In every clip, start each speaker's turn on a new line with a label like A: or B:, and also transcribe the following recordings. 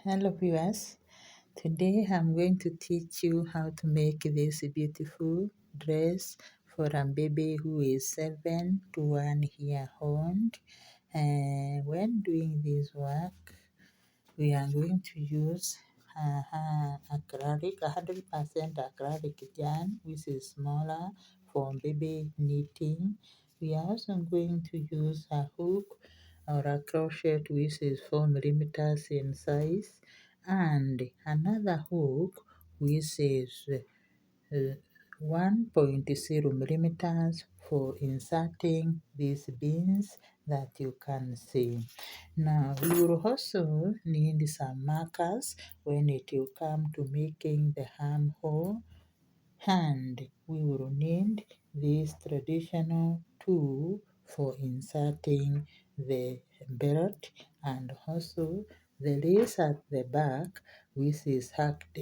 A: Hello viewers, today I'm going to teach you how to make this beautiful dress for a baby who is 7 to 1 year old. And when doing this work, we are going to use acrylic, 100% acrylic yarn, which is smaller for baby knitting. We are also going to use a hook or a crochet which is 4 millimeters in size, and another hook which is 1.0 millimeters for inserting these beans that you can see. Now we will also need some markers when it will come to making the armhole, and we will need this traditional tool for inserting the belt, and also the lace at the back which is hacked,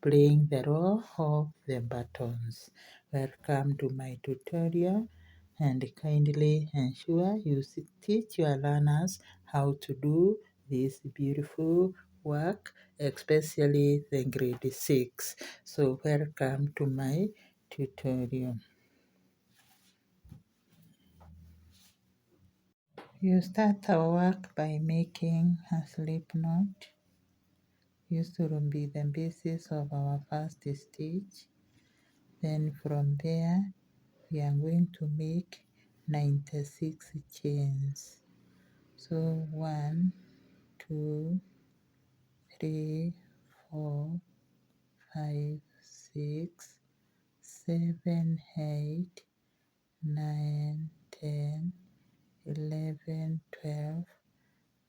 A: playing the role of the buttons. Welcome to my tutorial, and kindly ensure you teach your learners how to do this beautiful work, especially the grade 6. So welcome to my tutorial. You start our work by making a slip knot. Used to be the basis of our first stitch. Then from there we are going to make 96 chains. So 1, 2, 3, 4, 5, 6, 7, 8, 9, 10, 11, 12,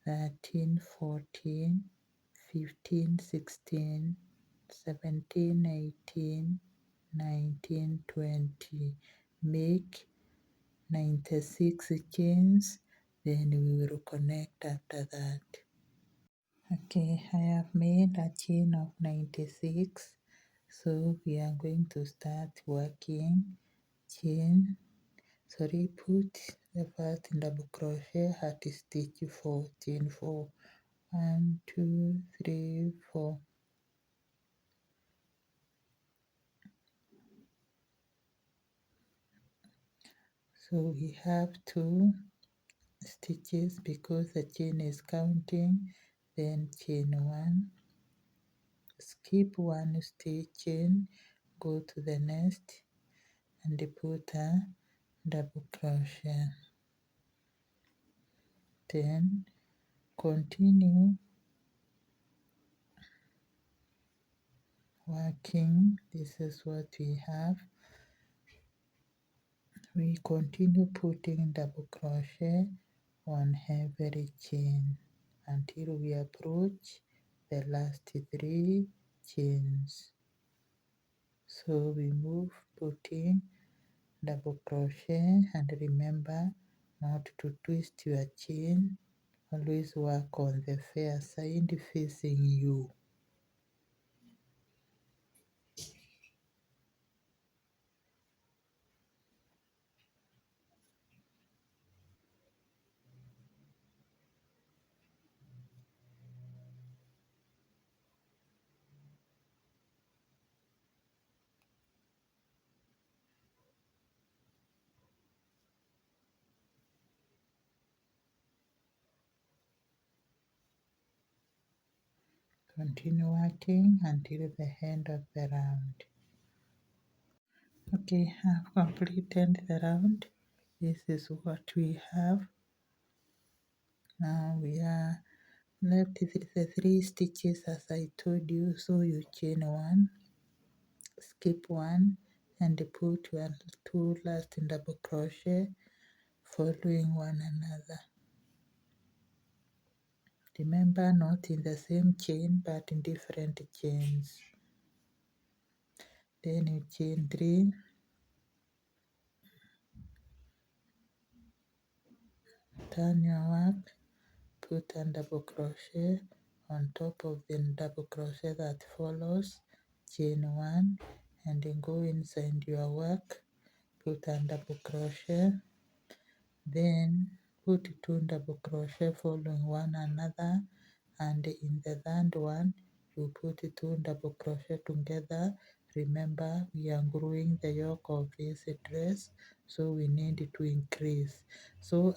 A: 13, 14, 15, 16, 17, 18, 19, 20. Make 96 chains, then we will connect after that. Okay, I have made a chain of 96, so we are going to start working put the first double crochet at stitch 4, chain 4, 1, 2, 3, 4. So we have 2 stitches because the chain is counting, then chain 1, skip 1 stitch, chain, go to the next and put a double crochet, then continue working. This is what we have. We continue putting double crochet on every chain until we approach the last 3 chains. So we move putting double crochet, and remember not to twist your chain. Always work on the fair side facing you. Continue working until the end of the round. Okay, I've completed the round. This is what we have. Now we are left with the 3 stitches as I told you. So you chain 1, skip 1, and put your 2 last double crochet following one another. Remember, not in the same chain but in different chains. Then you chain 3, turn your work, put a double crochet on top of the double crochet that follows, chain 1, and then go inside your work, put a double crochet, then put 2 double crochet following one another and in the third one you put 2 double crochet together. Remember, we are gluing the yoke of this dress, so we need to increase. So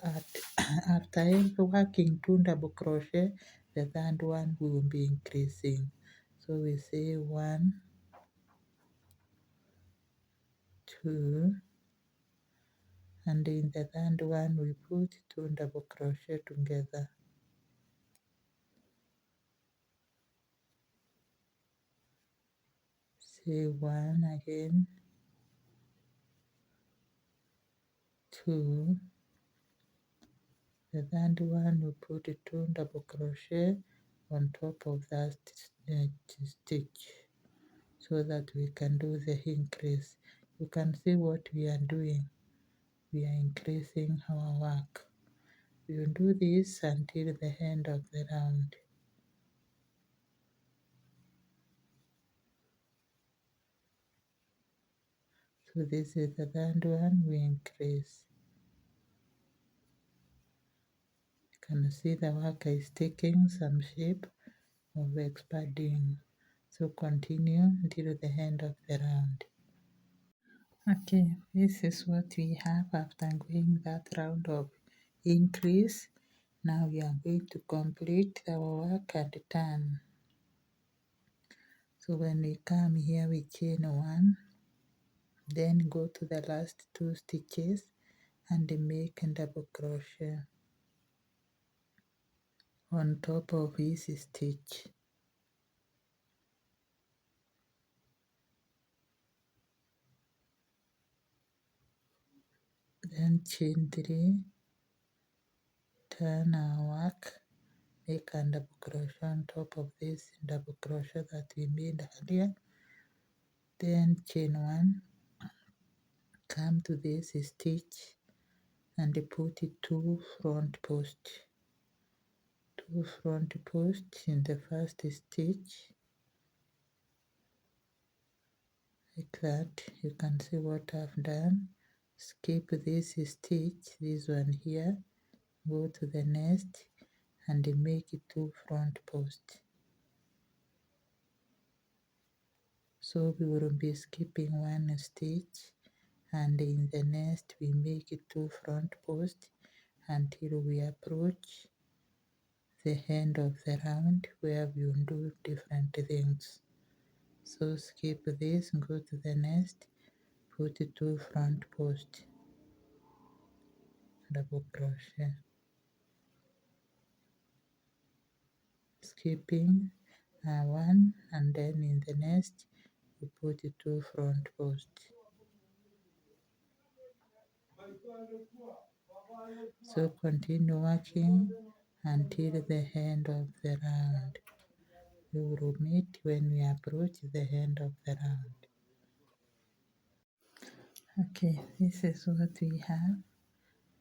A: after working 2 double crochet, the third one we will be increasing. So we say 1, 2, and in the third one we put 2 double crochet together. Say 1 again, 2, the third one we put 2 double crochet on top of that stitch so that we can do the increase. You can see what we are doing. We are increasing our work. We will do this until the end of the round. So this is the third one, we increase. You can see the work is taking some shape of expanding. So continue until the end of the round. Okay, this is what we have after going that round of increase. Now we are going to complete our work and turn. So when we come here we chain 1, then go to the last 2 stitches and make a double crochet on top of each stitch. Then chain 3, turn our work, make a double crochet on top of this double crochet that we made earlier. Then chain 1, come to this stitch and put 2 front posts. 2 front posts in the first stitch, like that. You can see what I've done. Skip this stitch, this one here, go to the next and make 2 front posts. So we will be skipping 1 stitch, and in the next we make 2 front posts until we approach the end of the round where we will do different things. So skip this, go to the next, put 2 front posts, double crochet, skipping 1, and then in the next we put 2 front posts. So continue working until the end of the round. We will meet when we approach the end of the round. Okay, this is what we have.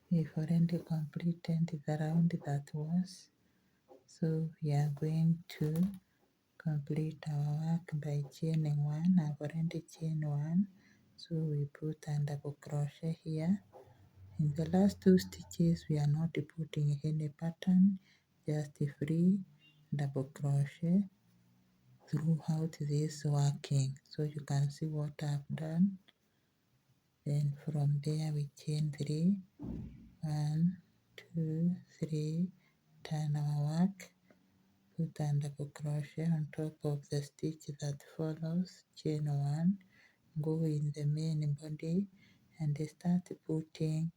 A: We've already completed the round that was. So we are going to complete our work by chaining 1. I've already chained 1. So we put a double crochet here. In the last 2 stitches we are not putting any pattern, just free double crochet throughout this working. So you can see what I've done. Then from there we chain 3, 1, 2, 3, turn our work, put a double crochet on top of the stitch that follows, chain 1, go in the main body and start putting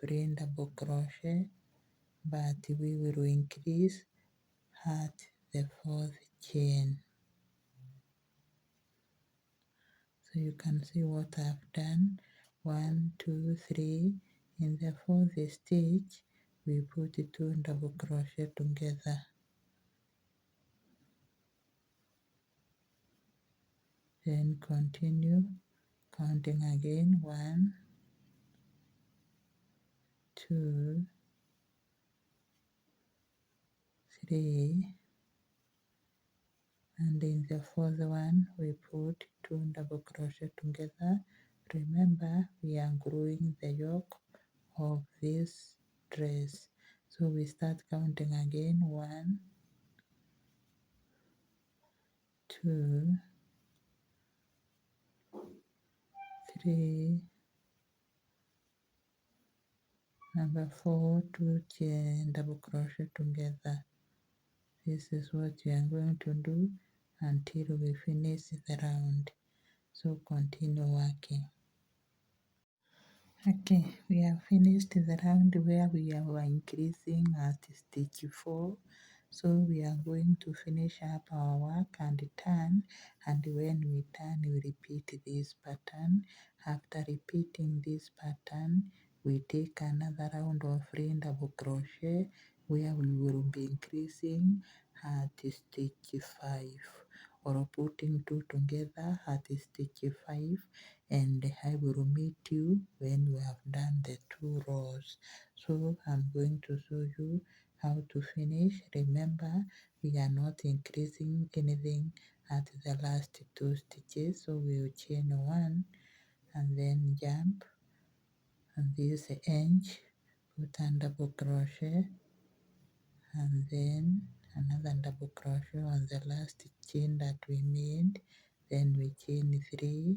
A: 3 double crochet, but we will increase at the 4th chain. So you can see what I've done. 1, 2, 3. In the 4th stitch we put 2 double crochet together. Then continue counting again. 1, 2, 3, and in the 4th one we put 2 double crochet together. Remember, we are gluing the yoke of this dress. So we start counting again. 1, 2, 3, number 4, 2 chain double crochet together. This is what we are going to do until we finish the round. So continue working. Okay, we have finished the round where we are increasing at stitch 4. So we are going to finish up our work and turn, and when we turn we repeat this pattern. After repeating this pattern, we take another round of free double crochet where we will be increasing at stitch 5, or putting 2 together at stitch 5, and I will meet you when we have done the 2 rows. So I'm going to show you how to finish. Remember, we are not increasing anything at the last 2 stitches, so we will chain 1 and then jump on this edge, put a double crochet, and then another double crochet on the last chain that we made, then we chain 3,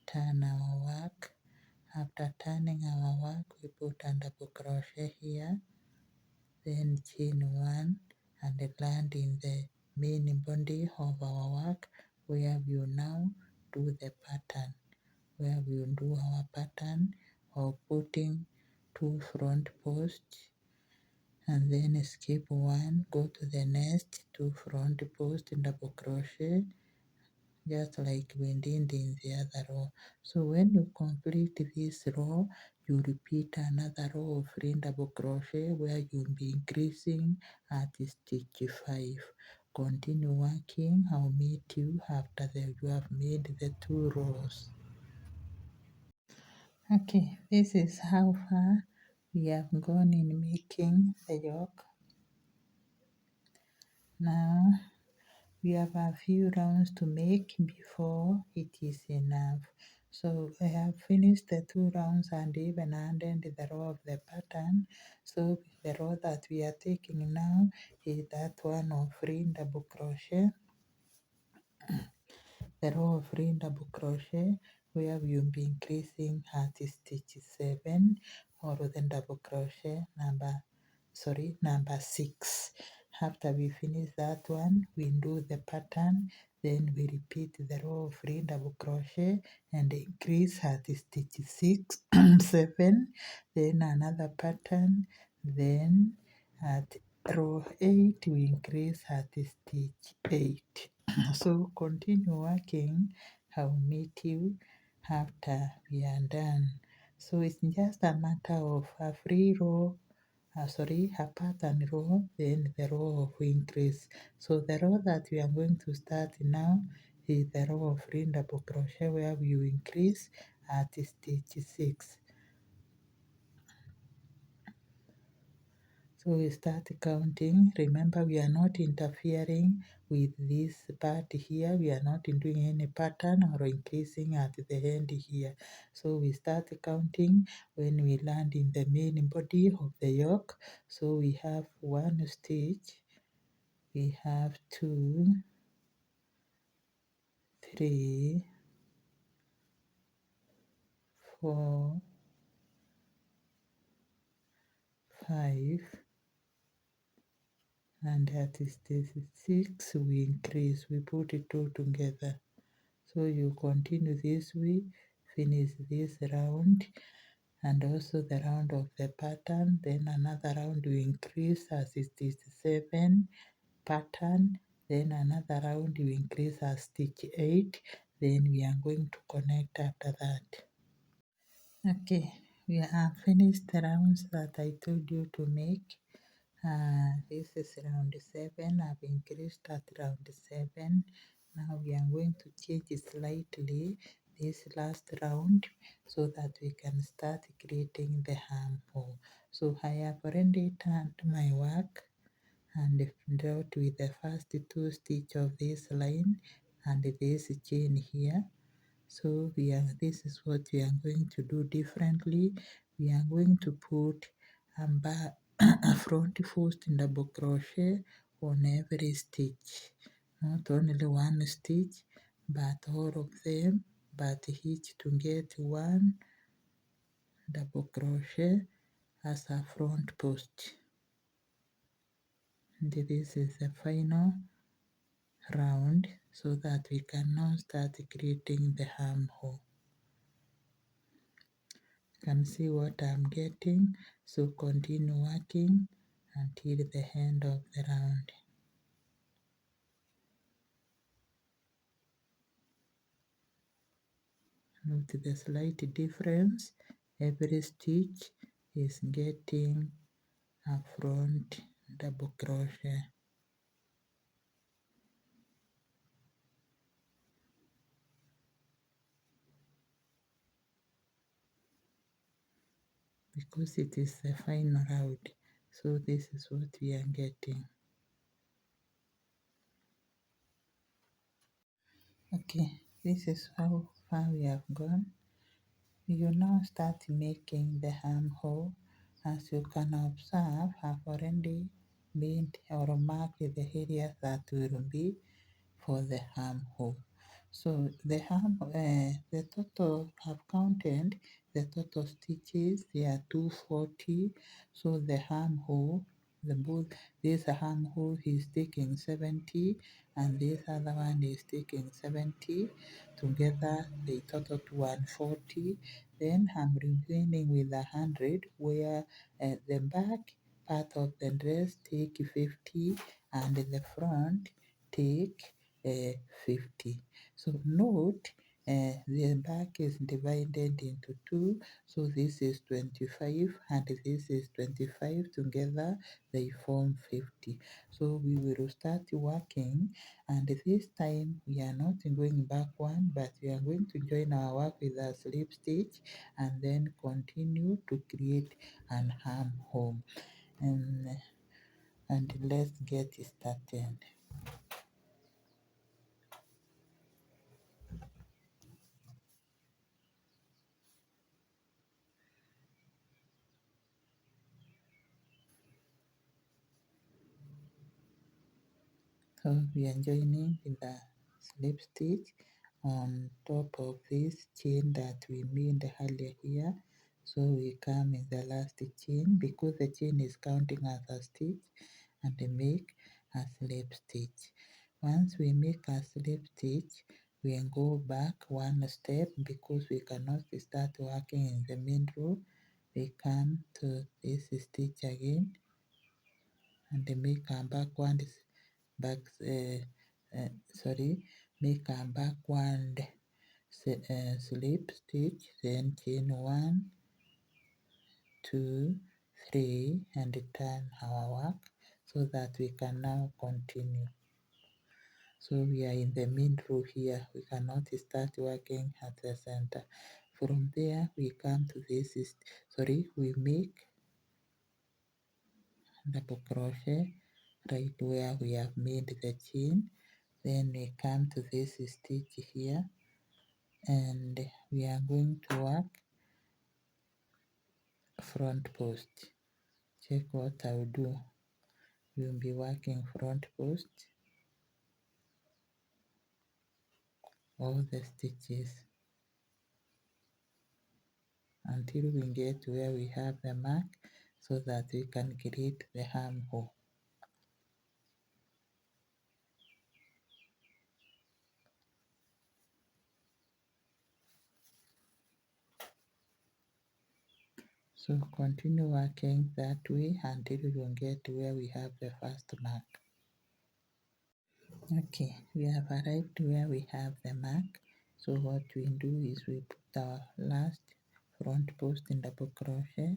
A: turn our work. After turning our work, we put a double crochet here, then chain 1 and land in the main body of our work, where we will now do the pattern, where we will do our pattern of putting 2 front posts, and then skip 1, go to the next 2 front posts, double crochet, just like we did in the other row. So when you complete this row, you repeat another row of free double crochet where you'll be increasing at stitch 5. Continue working. I'll meet you after you have made the 2 rows. Okay, this is how far we have gone in making the yoke. Now we have a few rounds to make before it is enough. So I have finished the 2 rounds and even ended the row of the pattern. So the row that we are taking now is that one of free double crochet. The row of free double crochet where we will be increasing at stitch 7, or the double crochet number 6. After we finish that one, we do the pattern, then we repeat the row of free double crochet and increase at stitch 6, 7, then another pattern, then at row 8 we increase at stitch 8. So continue working. I'll meet you after we are done. So it's just a matter of a free row, a pattern row, then the row of increase. So the row that we are going to start now is the row of free double crochet where we will increase at stitch 6. So we start counting. Remember, we are not interfering with this part here. We are not doing any pattern or increasing at the end here. So we start counting when we land in the main body of the yoke. So we have 1 stitch, we have 2, 3, 4, 5, and at stitch 6 we increase, we put it all together. So you continue this way, finish this round and also the round of the pattern, then another round you increase as it is 7 pattern, then another round you increase as stitch 8, then we are going to connect after that. Okay, we have finished the rounds that I told you to make. This is round 7. I've increased at round 7. Now we are going to change slightly this last round so that we can start creating the armhole. So I have already turned my work and dealt with the first 2 stitches of this line and this chain here. So this is what we are going to do differently. We are going to put a front post double crochet on every stitch. not only one stitch, but all of them, but each to get one double crochet as a front post. And this is the final round, so that we can now start creating the armhole. You can see what I'm getting, so continue working until the end of the round. Note the slight difference. Every stitch is getting a front double crochet. Because it is the final round, so this is what we are getting. Okay, this is how far we have gone. You now start making the armhole. As you can observe, I've already made or marked the areas that will be for the armhole. So the total I've counted the total stitches. They are 240. So the armhole, this armhole is taking 70, and this other one is taking 70. Together they total to 140. Then I'm remaining with 100, where the back part of the dress take 50 and the front take 50. So note the back is divided into two, so this is 25 and this is 25, together they form 50. So we will start working, and this time we are not going back one, but we are going to join our work with a slip stitch and then continue to create an armhole. And let's get started. So we are joining with a slip stitch on top of this chain that we made earlier here. So we come in the last chain, because the chain is counting as a stitch, and make a slip stitch. Once we make a slip stitch, we go back one step, because we cannot start working in the main row. We come to this stitch again and make a backward back make a backward slip stitch, then chain 1, 2, 3, and turn our work, so that we can now continue. So we are in the main row here, we cannot start working at the center. From there we come to this we make double crochet right where we have made the chain. Then we come to this stitch here, and we are going to work front post. Check what I'll do. We'll be working front post all the stitches until we get to where we have the mark, so that we can create the armhole. So continue working that way until you get to where we have the first mark. Okay, we have arrived where we have the mark. So what we do is we put our last front post in double crochet,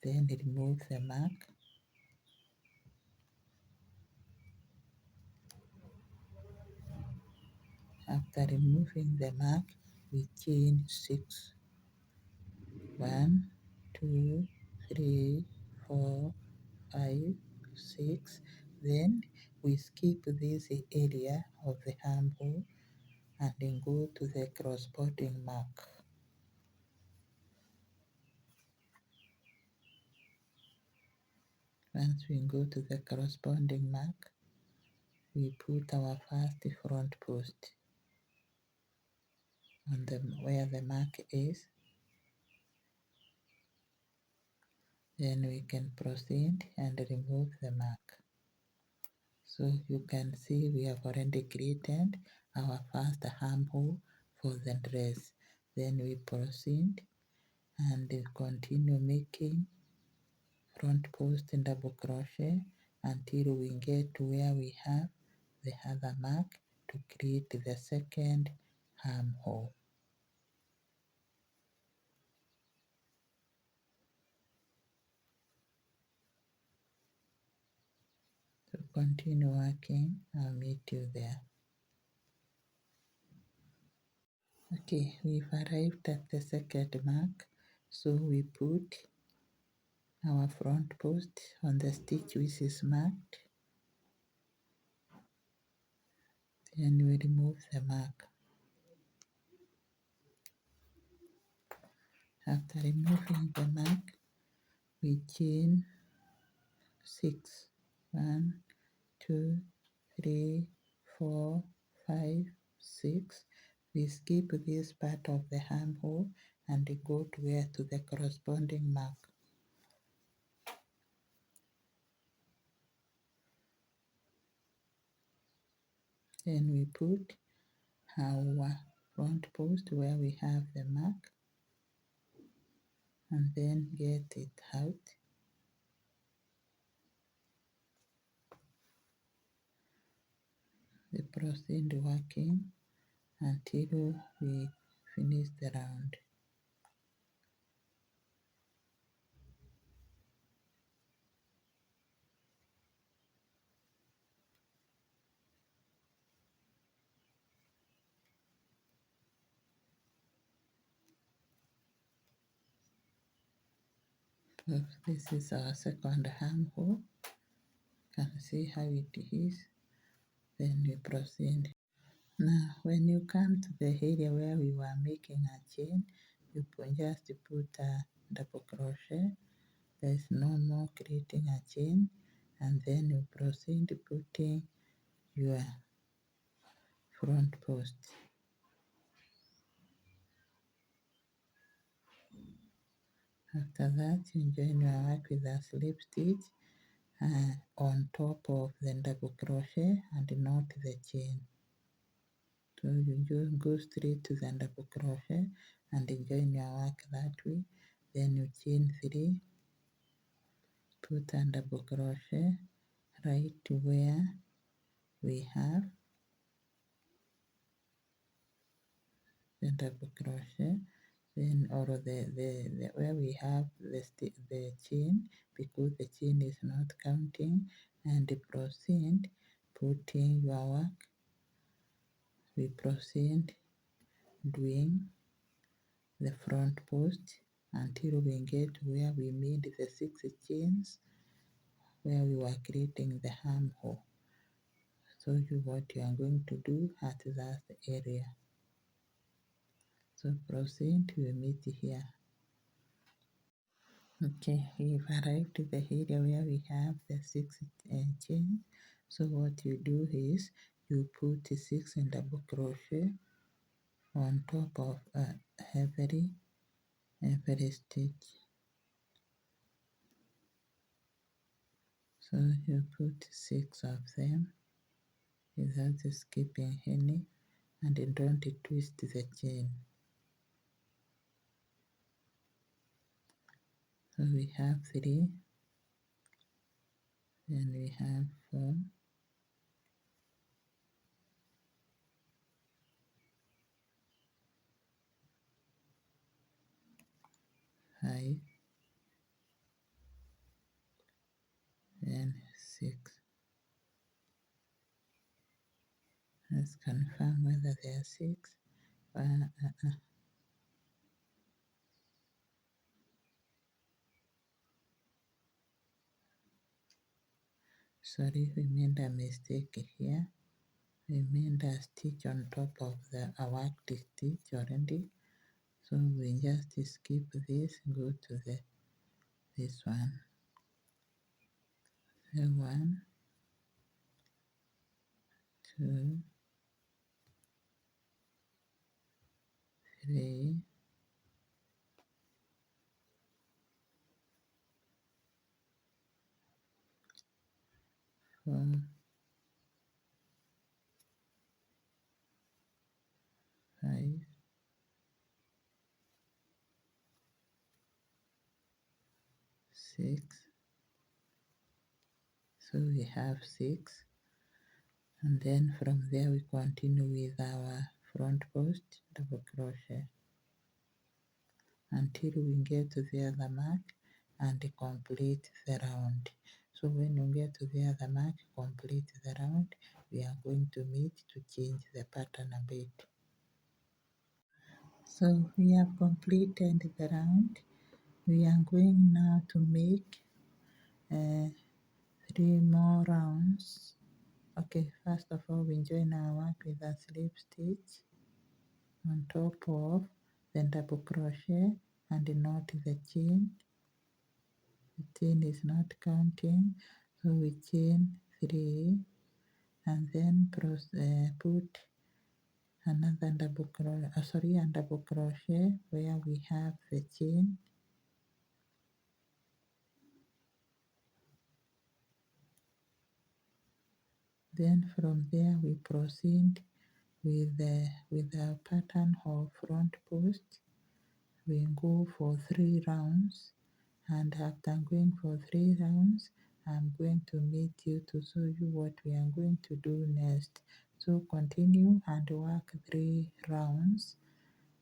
A: then remove the mark. After removing the mark, we chain 6. 1, 2, 3, 4, 5, 6. Then we skip this area of the armhole and then go to the corresponding mark. Once we go to the corresponding mark, we put our first front post on the where the mark is. Then we can proceed and remove the mark. So you can see we have already created our first armhole for the dress. Then we proceed and continue making front post and double crochet until we get to where we have the other mark to create the second armhole. So continue working, I'll meet you there. Okay, we've arrived at the second mark, so we put our front post on the stitch which is marked, then we remove the mark. After removing the mark, we chain 6. 1, 2, 3, 4, 5, 6. We skip this part of the armhole and go to the corresponding mark. Then we put our front post where we have the mark and then get it out. We proceed working until we finish the round. So this is our second armhole. You can see how it is. Then we proceed. Now, when you come to the area where we were making a chain, you just put a double crochet. There is no more creating a chain, and then you proceed putting your front post. After that, you join your work with a slip stitch on top of the double crochet and not the chain. So you just go straight to the double crochet and join your work that way. Then you chain 3, put a double crochet right to where we have the double crochet, then or the where we have the chain, because the chain is not counting, and proceed putting your work. We proceed doing the front post until we get where we made the 6 chains where we were creating the armhole. So what you are going to do at that area. So proceed, we meet here. Okay, we've arrived to the area where we have the 6 chains. So what you do is you put 6 in double crochet on top of every stitch. So you put 6 of them without skipping any, and don't twist the chain. So we have 3, then we have 4, 5, and 6. Let's confirm whether they are 6. Sorry, we made a mistake here. We made a stitch on top of a worked stitch already. So we just skip this, go to this one. The 1, 2, 3, 4, 5, 6. So we have 6, and then from there we continue with our front post double crochet until we get to the other mark and complete the round. So when you get to the other mark, complete the round, we are going to meet to change the pattern a bit. So we have completed the round. We are going now to make 3 more rounds. Okay, first of all we join our work with a slip stitch on top of the double crochet and knot the chain. The chain is not counting, so we chain 3 and then put another double crochet, a double crochet where we have the chain. Then from there we proceed with our pattern of front post. We go for 3 rounds, and after going for 3 rounds I'm going to meet you to show you what we are going to do next. So continue and work 3 rounds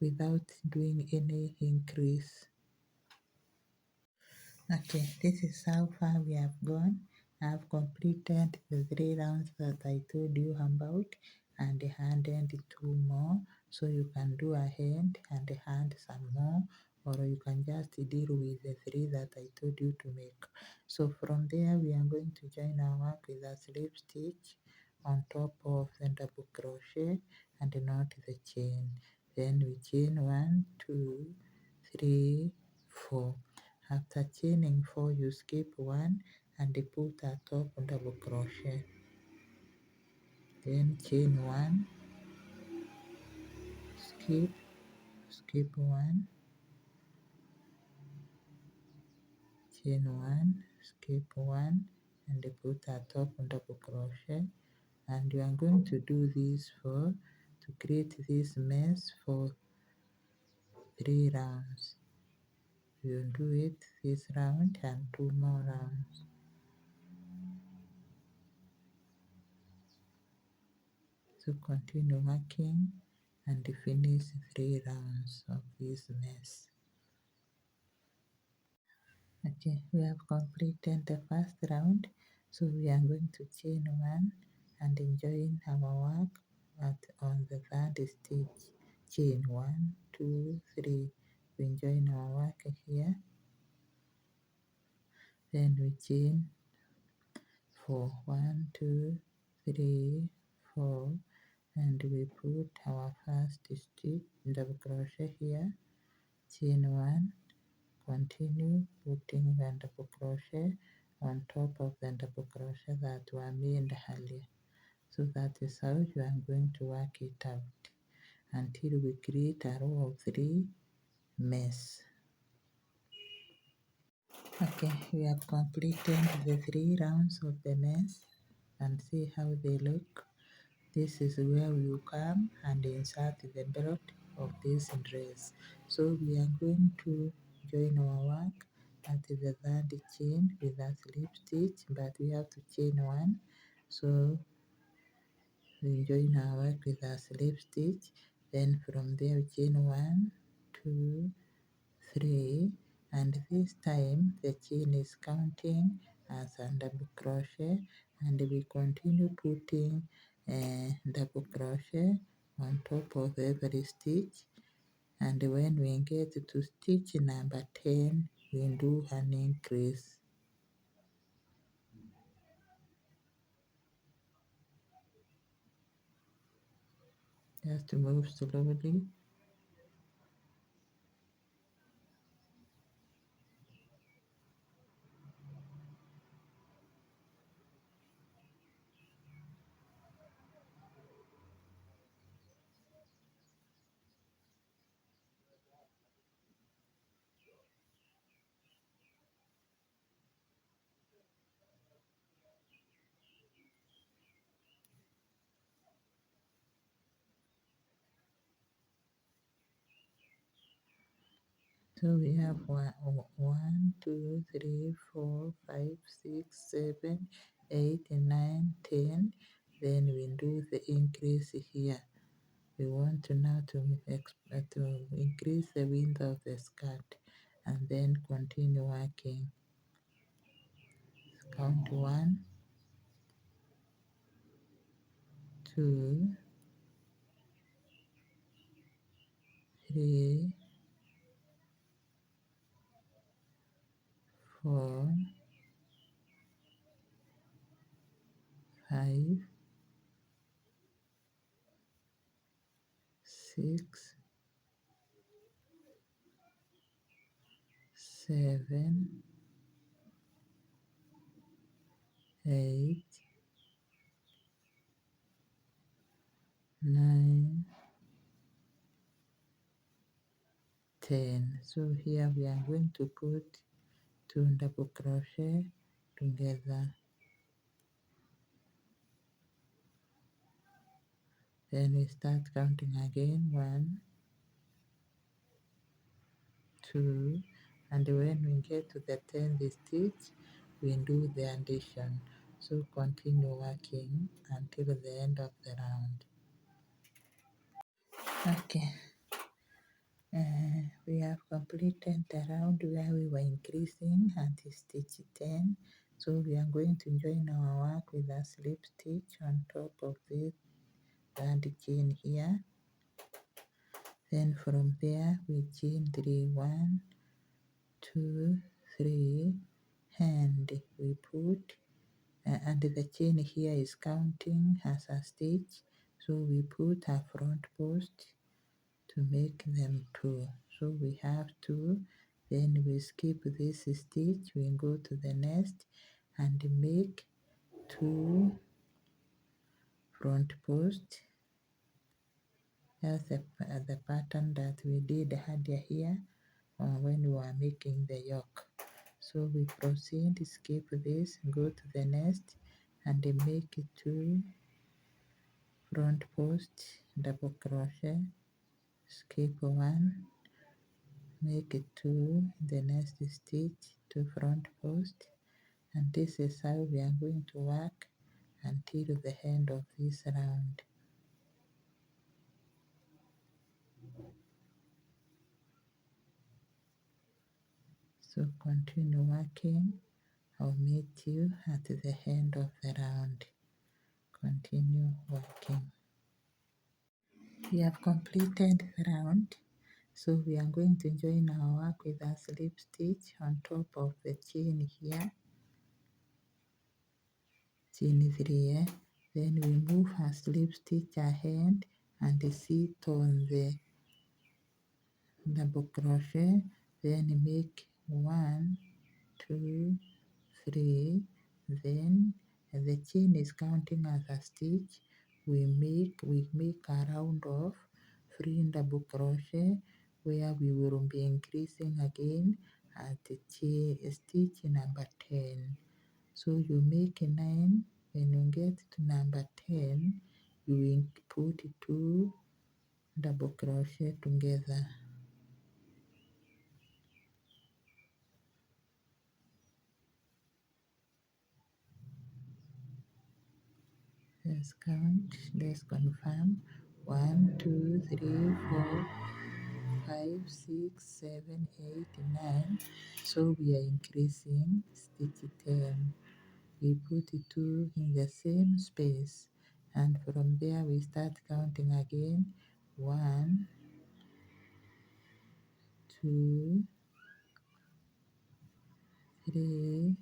A: without doing any increase. Okay, this is how far we have gone. I've completed the 3 rounds that I told you about and handed 2 more. So you can do ahead and hand some more, or you can just deal with the 3 that I told you to make. So from there we are going to join our work with a slip stitch on top of the double crochet and knot the chain. Then we chain 1, 2, 3, 4. After chaining 4, you skip 1 and put a top double crochet. Then chain 1, skip 1, chain 1, skip 1 and put a top double crochet. And you are going to do this to create this mess for 3 rounds. You do it this round and 2 more rounds. So continue working and finish 3 rounds of this mess. Okay, we have completed the first round, so we are going to chain 1 and join our work on the third stitch. Chain 1, 2, 3. We join our work here, then we chain 4, 1, 2, 3, 4, and we put our first stitch double crochet here, chain 1, continue putting the double crochet on top of the double crochet that were made earlier. So that is how you are going to work it out until we create a row of 3 mess. Okay, we have completed the 3 rounds of the mess and see how they look. This is where we will come and insert the belt of this dress. So we are going to join our work at the third chain with a slip stitch, but we have to chain 1. So we join our work with a slip stitch, then from there we chain 1, 2, 3, and this time the chain is counting as a double crochet, and we continue putting double crochet on top of every stitch, and when we get to stitch number 10 we do an increase. Just move slowly. So we have 1, 2, 3, 4, 5, 6, 7, 8, 9, 10. Then we do the increase here. We want to now to increase the width of the skirt and then continue working. Count 1, 2, 3, 4, 5, 6, 7, 8, 9, 10. So here we are going to put 2 double crochet together. Then we start counting again. 1, 2, and when we get to the 10th stitch, we do the addition. So continue working until the end of the round. Okay. We have completed the round where we were increasing until stitch 10. So we are going to join our work with a slip stitch on top of this third chain here. Then from there we chain 3, 1, 2, 3, and we put and the chain here is counting as a stitch, so we put a front post to make them 2. So we have 2, then we skip this stitch, we go to the next and make 2 front posts. That's the pattern that we did earlier here when we were making the yoke. So we proceed, skip this, go to the next and make 2 front posts, double crochet, skip 1, make 2 the next stitch, 2 front posts, and this is how we are going to work until the end of this round. So continue working. I'll meet you at the end of the round. Continue working. We have completed the round. So we are going to join our work with a slip stitch on top of the chain here. Chain 3. Then we move a slip stitch ahead and sit on the double crochet, then make 1, 2, 3, then the chain is counting as a stitch. We make a round of 3 double crochet where we will be increasing again at the stitch number 10. So you make 9. When you get to number 10, you will put 2 double crochet together. Let's count, let's confirm. 1, 2, 3, 4, 5, 6, 7, 8, 9. So we are increasing stitch 10. We put 2 in the same space, and from there we start counting again. 1, 2, 3,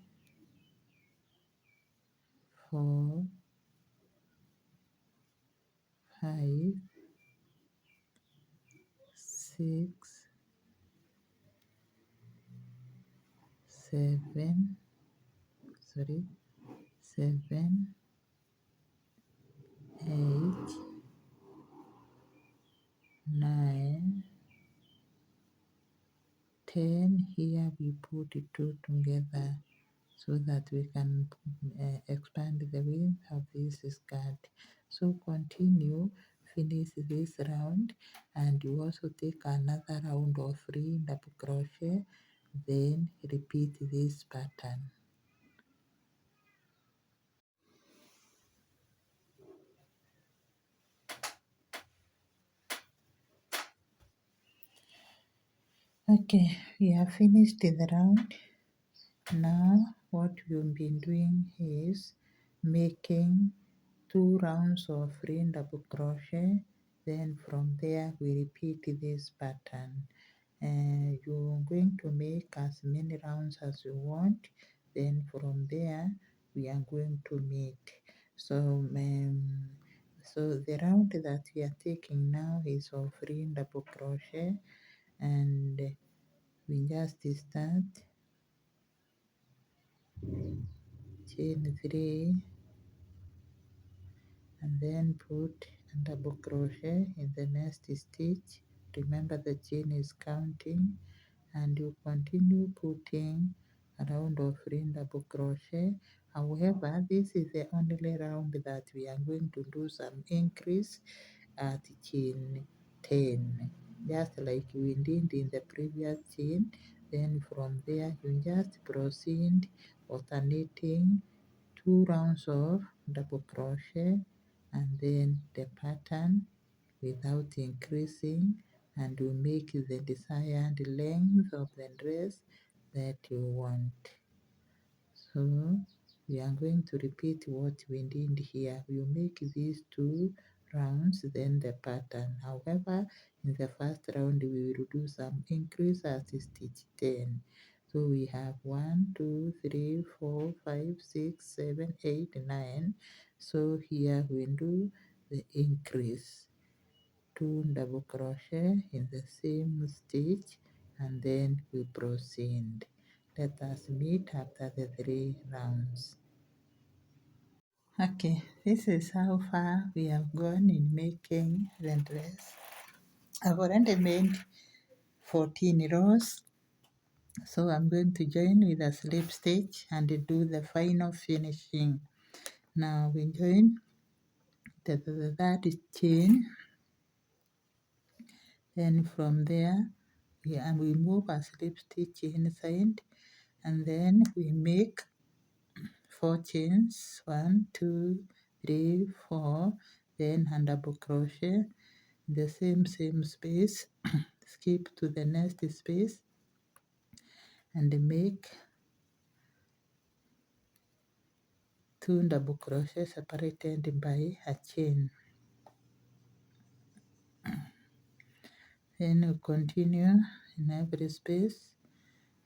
A: 4, 5, 6, 7, 7, 8, 9, 10. Here we put 2 together so that we can expand the width of this skirt. So continue finish this round, and you also take another round of 3 double crochet, then repeat this pattern. Okay, we have finished the round. Now what we've been doing is making 2 rounds of 3 double crochet, then from there we repeat this pattern. You're going to make as many rounds as you want, then from there we are going to meet. So the round that we are taking now is of 3 double crochet, and we just start chain 3 and then put a double crochet in the next stitch. Remember the chain is counting, and you continue putting a round of 3 double crochet. However, this is the only round that we are going to do some increase at chain 10, just like we did in the previous chain. Then from there you just proceed alternating 2 rounds of double crochet and then the pattern without increasing, and you make the desired length of the dress that you want. So we are going to repeat what we did here. You make these 2 rounds, then the pattern. However, in the first round we will do some increase at stitch 10. So we have 1, 2, 3, 4, 5, 6, 7, 8, 9. So here we do the increase. 2 double crochet in the same stitch, and then we proceed. Let us meet after the 3 rounds. Okay, this is how far we have gone in making the dress. I've already made 14 rows, so I'm going to join with a slip stitch and do the final finishing. Now we join the third chain, then from there we move a slip stitch inside, and then we make 4 chains, 1, 2, 3, 4, then a double crochet in the same space, skip to the next space and make 2 double crochet separated by a chain. Then you continue in every space,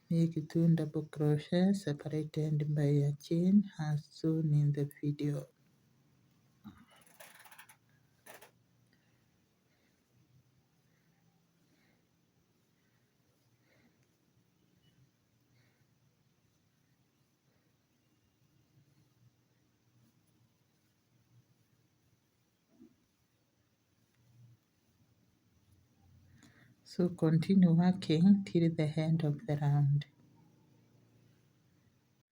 A: make 2 double crochet separated by a chain as shown in the video. So continue working till the end of the round.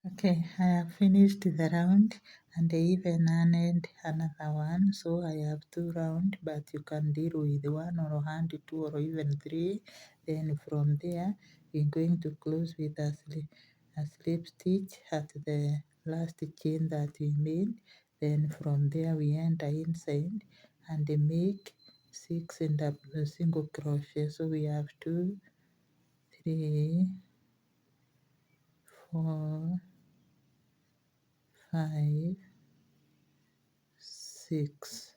A: Okay, I have finished the round, and I even added another one, so I have 2 rounds, but you can deal with 1 or hand 2 or even 3. Then from there we're going to close with a slip stitch at the last chain that we made. Then from there we enter inside and make 6 in the single crochet. So we have 2, 3, 4, 5, 6.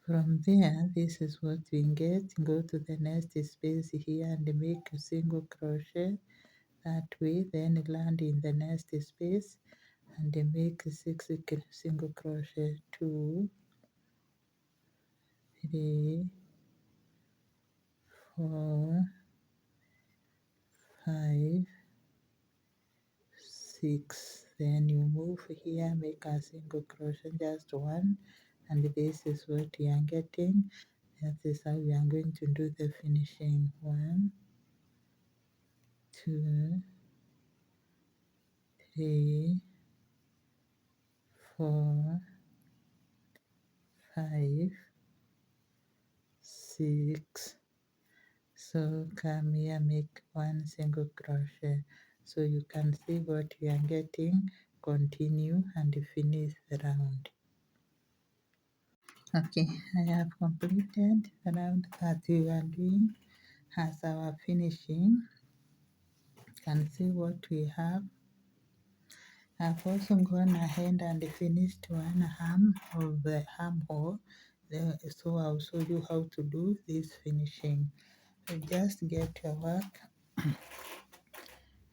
A: From there, this is what we get. Go to the next space here and make a single crochet that way, then land in the next space and make 6 single crochet. 2, 3, 4, 5, 6. Then you move here, make a single crochet, just 1, and this is what you are getting. That is how we are going to do the finishing. 1, 2, 3, 4, 5, 6. So come here, make 1 single crochet. So you can see what you are getting. Continue and finish the round. Okay, I have completed the round that we are doing. As our finishing, you can see what we have. I've also gone ahead and finished one arm of the armhole. So I'll show you how to do this finishing. So just get your work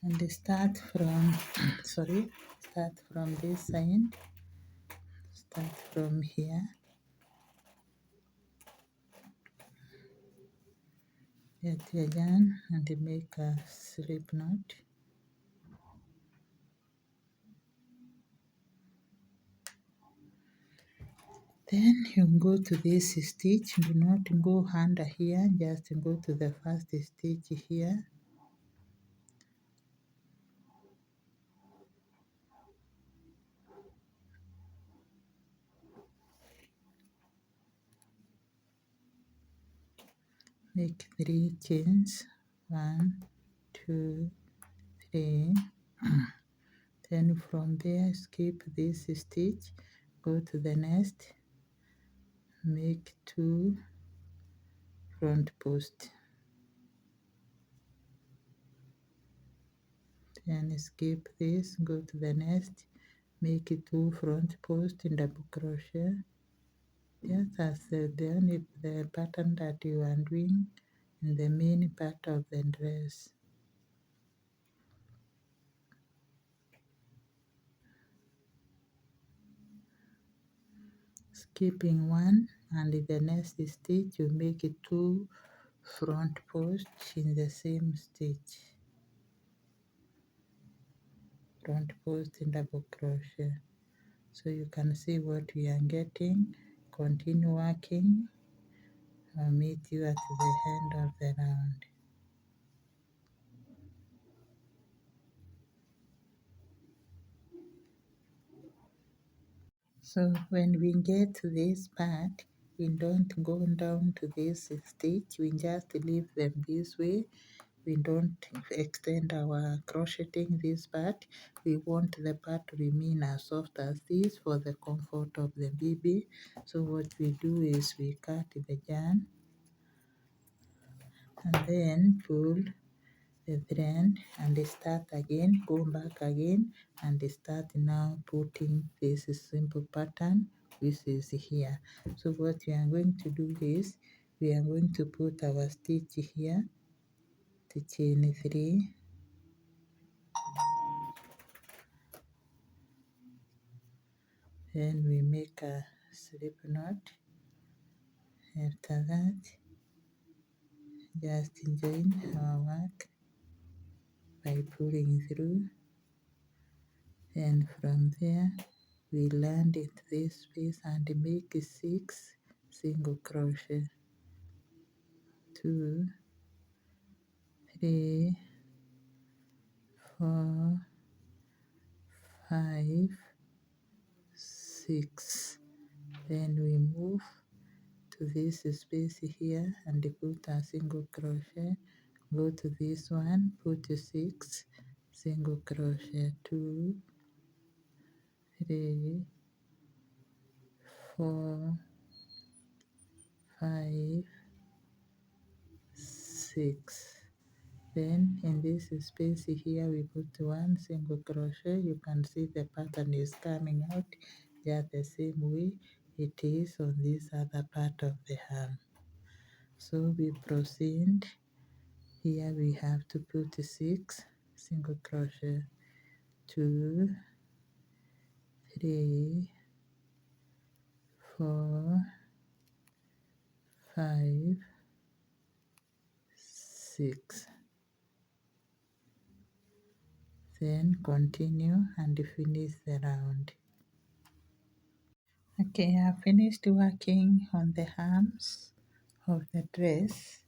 A: and start from start from this side. Start from here. Get your yarn and make a slip knot. Then you go to this stitch. Do not go under here, just go to the first stitch here. Make 3 chains. 1, 2, 3. Then from there skip this stitch, go to the next, make 2 front post. Then skip this, go to the next, make 2 front post in double crochet, just as the pattern that you are doing in the main part of the dress. Skipping 1, and in the next stitch you make 2 front posts in the same stitch. Front post in double crochet. So you can see what we are getting. Continue working. I'll meet you at the end of the round. So when we get to this part, we don't go down to this stitch, we just leave them this way. We don't extend our crocheting this part. We want the part to remain as soft as this for the comfort of the baby. So what we do is we cut the yarn and then pull the thread and start again, go back again and start now putting this simple pattern which is here. So what we are going to do is we are going to put our stitch here, the chain 3, then we make a slip knot. After that, just join our work by pulling through, and from there we land in this space and make 6 single crochet. 2, 3, 4, 5, 6. Then we move to this space here and put a single crochet. Go to this one, put 6 single crochet. 2, 3, 4, 5, 6. Then in this space here we put 1 single crochet. You can see the pattern is coming out just the same way it is on this other part of the arm. So we proceed. Here we have to put 6 single crochet. 2, 3, 4, 5, 6. Then continue and finish the round. Okay, I finished working on the arms of the dress,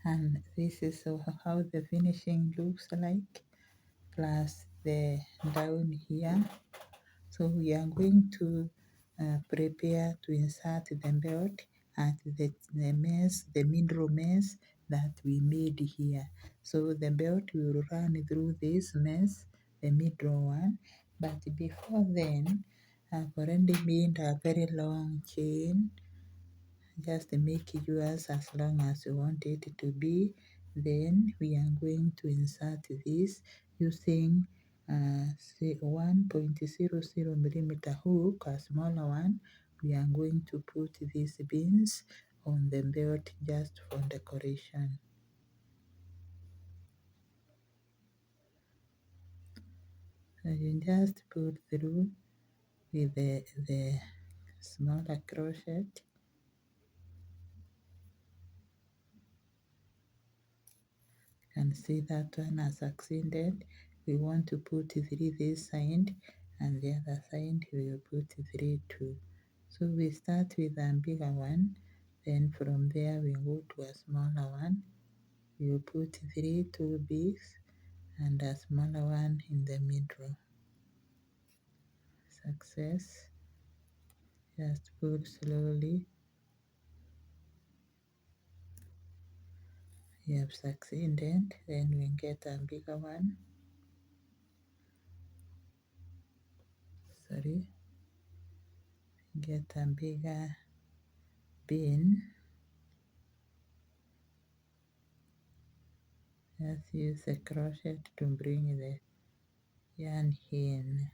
A: and this is how the finishing looks like, plus the down here. So we are going to prepare to insert the belt, at the mess, the middle mess that we made here. So the belt will run through this mess, the middle one. But before then, I've already made a very long chain. Just make yours as long as you want it to be. Then we are going to insert this using say 1.00 millimeter hook, a smaller one. We are going to put these beans on the belt just for decoration. So you just put through with the smaller crochet. And see that one has succeeded. We want to put 3 this side, and the other side we will put 3 too. So we start with a bigger one, then from there we go to a smaller one. We will put 3 too big and a smaller one in the middle. Success. Just pull slowly. You have succeeded. Then we get a bigger one. Sorry. Get a bigger bean. Just use the crochet to bring the yarn in.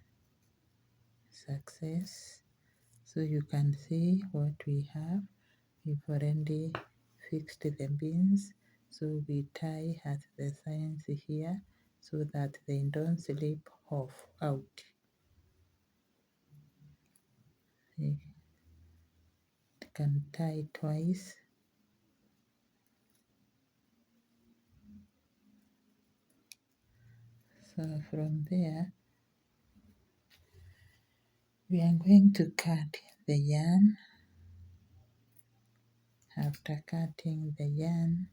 A: Success. So you can see what we have. We've already fixed the beans. So we tie at the sides here so that they don't slip off out. You can tie twice. So from there, we are going to cut the yarn. After cutting the yarn,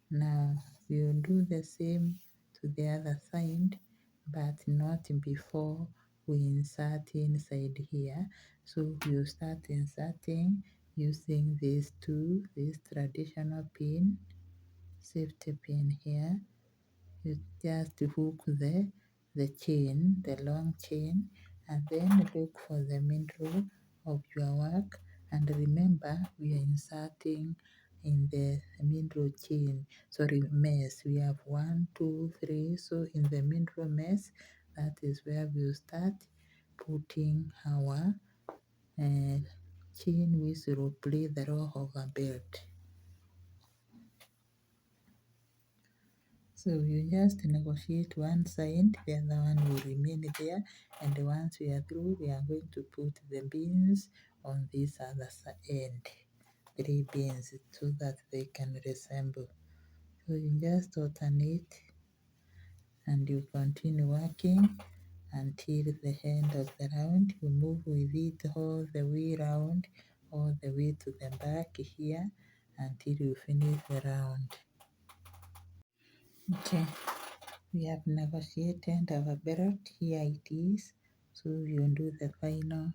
A: now we will do the same to the other side, but not before we insert inside here. So we'll start inserting using these two, this traditional pin, safety pin here. You just hook the chain, the long chain, and then look for the middle of your work. And remember, we are inserting in the middle chain, sorry, mess. We have 1, 2, 3. So in the middle mess, that is where we'll start putting our chain which will play the role of a belt. So you just negotiate one side, the other one will remain there, and once we are through, we are going to put the beans on this other end, 3 beans, so that they can resemble. So you just alternate and you continue working until the end of the round. You move with it all the way round, all the way to the back here until you finish the round. Okay. We have negotiated our belt, here it is. So you do the final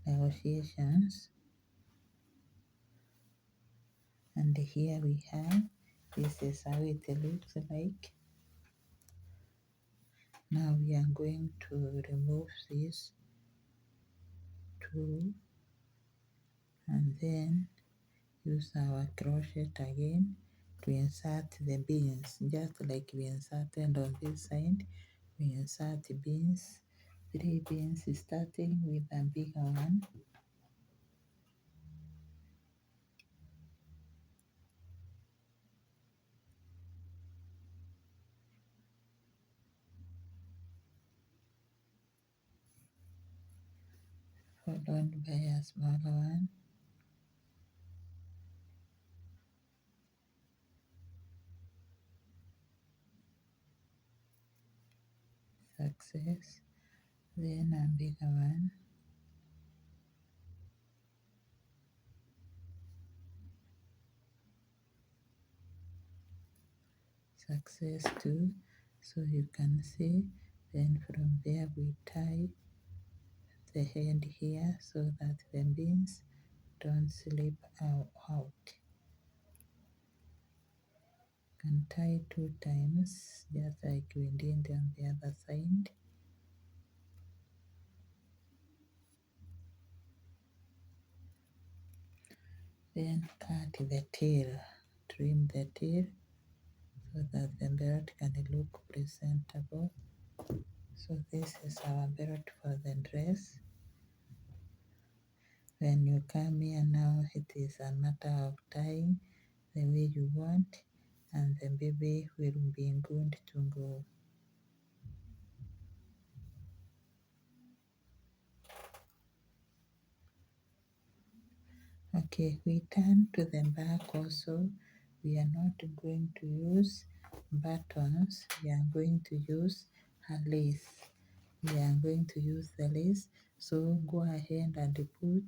A: negotiations. And here we have, this is how it looks like. Now we are going to remove this two and then use our crochet again to insert the beans, just like we inserted on this side. We insert beans, 3 beans, starting with a bigger one. Followed by a smaller one. Success. Then a bigger one. Success too. So you can see, then from there we tie the hand here so that the beans don't slip out. Can tie 2 times just like we did on the other side. Then cut the tail, trim the tail so that the belt can look presentable. So this is our belt for the dress. When you come here now, it is a matter of tying the way you want, and the baby will be good to go. Okay, we turn to the back also. We are not going to use buttons, we are going to use a lace. We are going to use the lace, so go ahead and put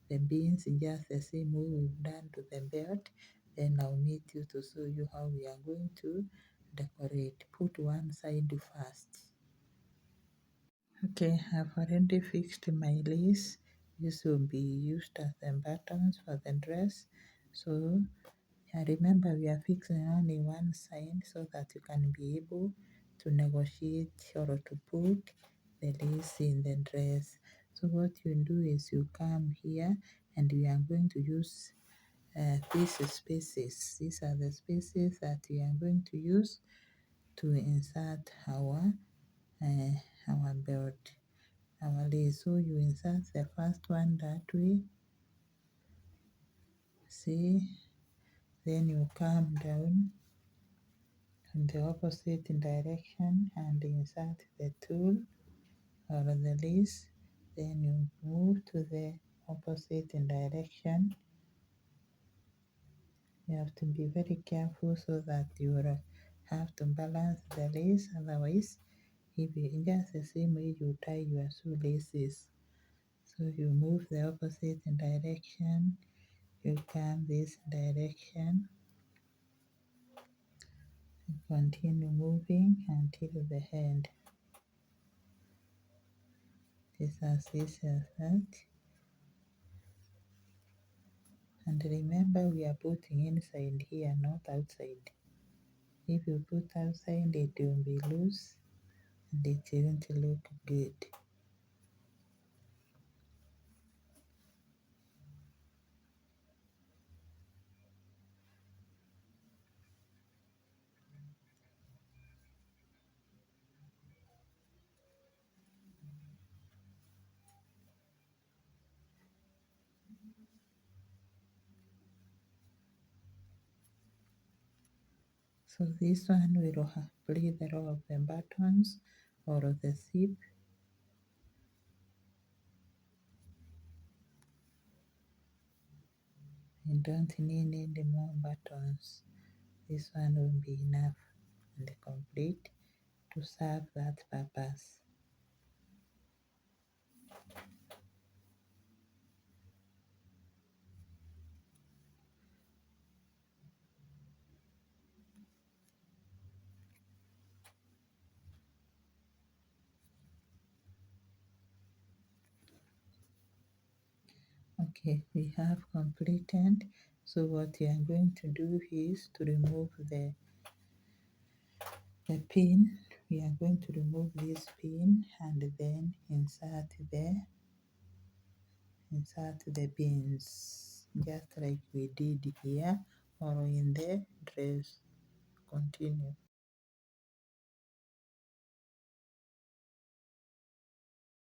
A: the beans just the same way we've done to the belt. Then I'll meet you to show you how we are going to decorate. Put one side first. Okay, I've already fixed my lace. This will be used as the buttons for the dress. So remember, we are fixing only one side so that you can be able to negotiate or to put the lace in the dress. So what you do is you come here and we are going to use these spaces. These are the spaces that we are going to use to insert our belt, our lace. So you insert the first one that way, see, then you come down in the opposite direction and insert the tool or the lace. Then you move to the opposite direction. You have to be very careful so that you will have to balance the lace, otherwise if you just the same way you tie your shoelaces. So you move the opposite direction, you come this direction, you continue moving until the end. This as easy as that. And remember, we are putting inside here, not outside. If you put outside, it will be loose and it won't look good. So this one will play the role of the buttons or the zip. You don't need any more buttons. This one will be enough and complete to serve that purpose. Okay, we have completed. So what we are going to do is to remove the pin. We are going to remove this pin and then insert the beans just like we did here or in the dress. Continue.